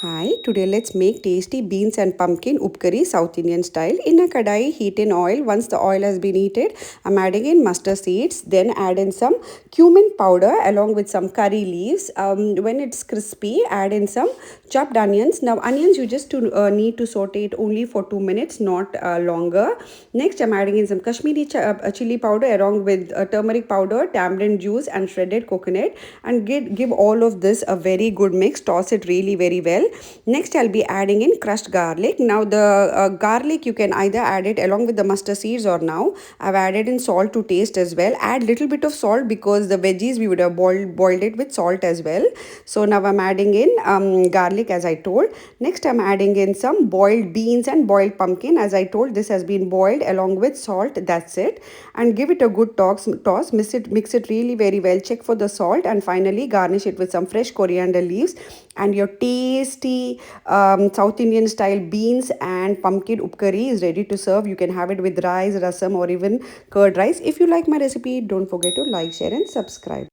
Hi, today let's make tasty beans and pumpkin upkari South Indian style. In a kadai, heat in oil. Once the oil has been heated, I'm adding in mustard seeds. Then add in some cumin powder along with some curry leaves. When it's crispy, add in some chopped onions. Now onions you just need to saute it only for 2 minutes, not longer. Next, I'm adding in some Kashmiri chili powder along with turmeric powder, tamarind juice, and shredded coconut, and give all of this a very good mix. Toss it really very well. Next, I'll be adding in crushed garlic. Now, the garlic you can either add it along with the mustard seeds, or now I've added in salt to taste as well. Add little bit of salt because the veggies we would have boiled it with salt as well. So now I'm adding in garlic as I told. Next, I'm adding in some boiled beans and boiled pumpkin. As I told, this has been boiled along with salt. That's it. And give it a good toss. Mix it really very well. Check for the salt, and finally garnish it with some fresh coriander leaves. And your tasty South Indian style beans and pumpkin upkari is ready to serve. You can have it with rice, rasam, or even curd rice. If you like my recipe, don't forget to like, share, and subscribe.